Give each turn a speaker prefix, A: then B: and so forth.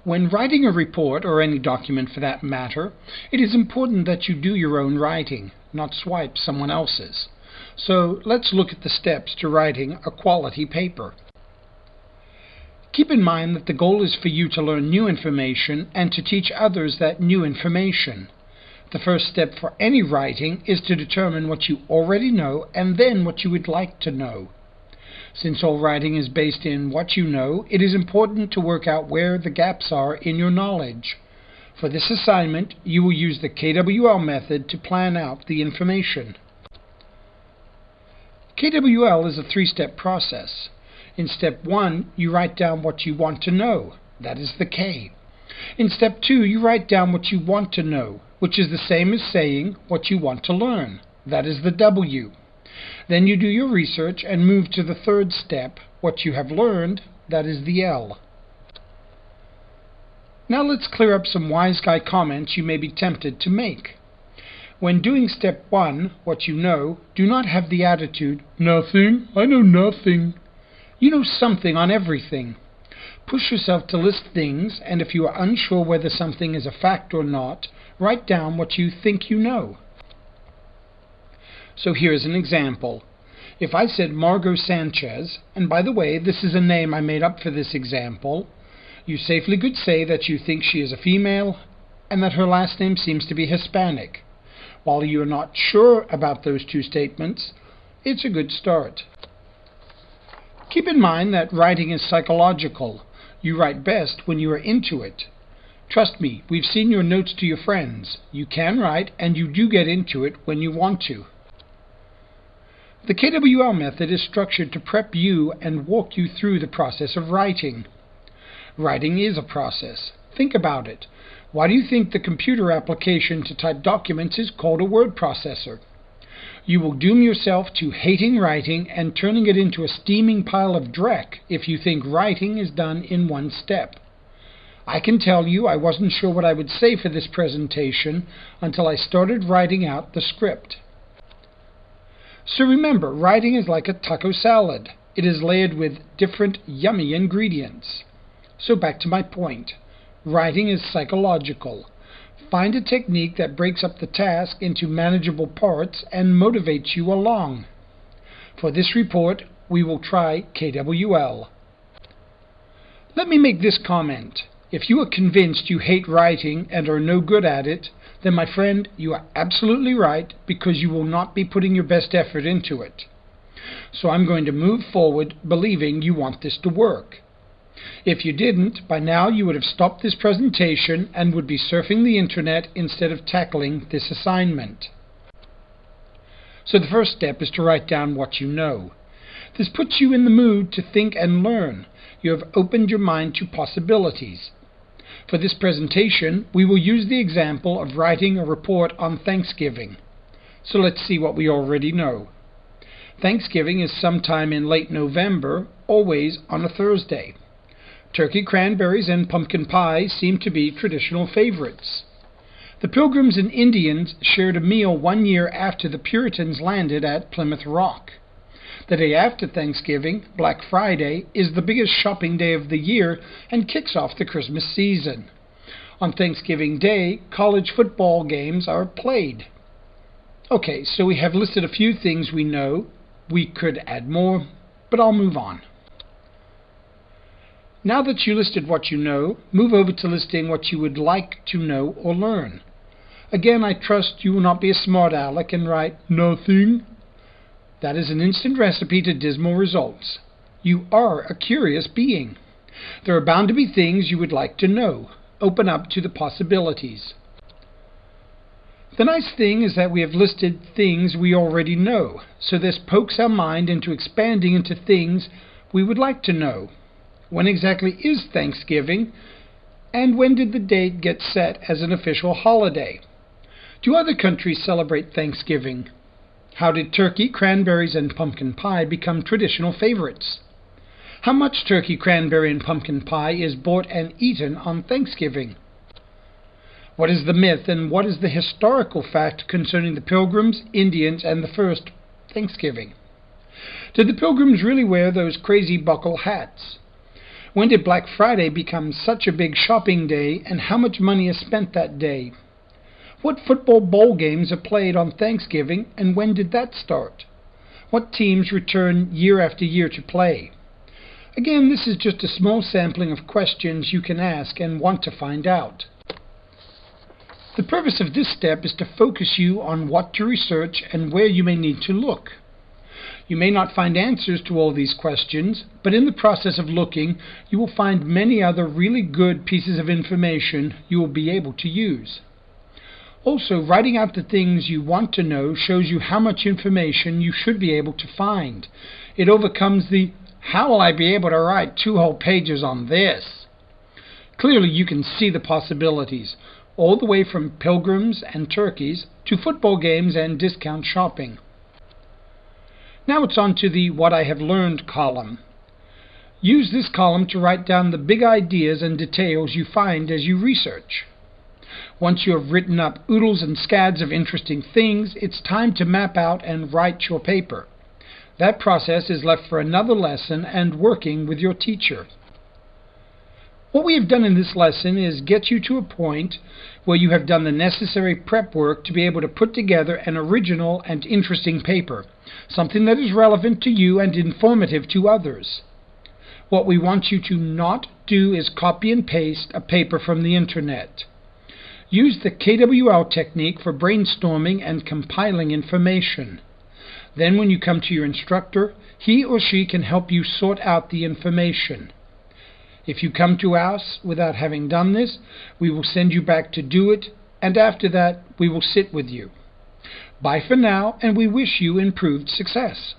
A: When writing a report, or any document for that matter, it is important that you do your own writing, not swipe someone else's. So let's look at the steps to writing a quality paper. Keep in mind that the goal is for you to learn new information and to teach others that new information. The first step for any writing is to determine what you already know and then what you would like to know. Since all writing is based in what you know, it is important to work out where the gaps are in your knowledge. For this assignment, you will use the KWL method to plan out the information. KWL is a three-step process. In step 1, you write down what you want to know. That is the K. In step 2, you write down what you want to know, which is the same as saying what you want to learn. That is the W. Then you do your research and move to the third step, what you have learned. That is the L. Now let's clear up some wise guy comments you may be tempted to make. When doing step 1, what you know, do not have the attitude, "Nothing, I know nothing." You know something on everything. Push yourself to list things, and if you are unsure whether something is a fact or not, write down what you think you know. So here's an example. If I said Margot Sanchez, and by the way, this is a name I made up for this example, you safely could say that you think she is a female and that her last name seems to be Hispanic. While you are not sure about those two statements, it's a good start. Keep in mind that writing is psychological. You write best when you are into it. Trust me, we've seen your notes to your friends. You can write, and you do get into it when you want to. The KWL method is structured to prep you and walk you through the process of writing. Writing is a process. Think about it. Why do you think the computer application to type documents is called a word processor? You will doom yourself to hating writing and turning it into a steaming pile of dreck if you think writing is done in one step. I can tell you I wasn't sure what I would say for this presentation until I started writing out the script. So remember, writing is like a taco salad. It is layered with different yummy ingredients. So back to my point. Writing is psychological. Find a technique that breaks up the task into manageable parts and motivates you along. For this report, we will try KWL. Let me make this comment. If you are convinced you hate writing and are no good at it, then my friend, you are absolutely right, because you will not be putting your best effort into it. So I'm going to move forward believing you want this to work. If you didn't, by now you would have stopped this presentation and would be surfing the internet instead of tackling this assignment. So the first step is to write down what you know. This puts you in the mood to think and learn. You have opened your mind to possibilities. For this presentation, we will use the example of writing a report on Thanksgiving. So let's see what we already know. Thanksgiving is sometime in late November, always on a Thursday. Turkey, cranberries, and pumpkin pie seem to be traditional favorites. The Pilgrims and Indians shared a meal 1 year after the Puritans landed at Plymouth Rock. The day after Thanksgiving, Black Friday, is the biggest shopping day of the year and kicks off the Christmas season. On Thanksgiving Day, college football games are played. Okay, so we have listed a few things we know. We could add more, but I'll move on. Now that you listed what you know, move over to listing what you would like to know or learn. Again, I trust you will not be a smart aleck and write nothing. That is an instant recipe to dismal results. You are a curious being. There are bound to be things you would like to know. Open up to the possibilities. The nice thing is that we have listed things we already know, so this pokes our mind into expanding into things we would like to know. When exactly is Thanksgiving, and when did the date get set as an official holiday? Do other countries celebrate Thanksgiving? How did turkey, cranberries, and pumpkin pie become traditional favorites? How much turkey, cranberry, and pumpkin pie is bought and eaten on Thanksgiving? What is the myth and what is the historical fact concerning the Pilgrims, Indians, and the first Thanksgiving? Did the Pilgrims really wear those crazy buckle hats? When did Black Friday become such a big shopping day, and how much money is spent that day? What football bowl games are played on Thanksgiving, and when did that start? What teams return year after year to play? Again, this is just a small sampling of questions you can ask and want to find out. The purpose of this step is to focus you on what to research and where you may need to look. You may not find answers to all these questions, but in the process of looking, you will find many other really good pieces of information you will be able to use. Also, writing out the things you want to know shows you how much information you should be able to find. It overcomes the, "How will I be able to write 2 whole pages on this?" Clearly, you can see the possibilities, all the way from pilgrims and turkeys to football games and discount shopping. Now it's on to the What I Have Learned column. Use this column to write down the big ideas and details you find as you research. Once you have written up oodles and scads of interesting things, it's time to map out and write your paper. That process is left for another lesson and working with your teacher. What we have done in this lesson is get you to a point where you have done the necessary prep work to be able to put together an original and interesting paper, something that is relevant to you and informative to others. What we want you to not do is copy and paste a paper from the internet. Use the KWL technique for brainstorming and compiling information. Then when you come to your instructor, he or she can help you sort out the information. If you come to us without having done this, we will send you back to do it, and after that we will sit with you. Bye for now, and we wish you improved success.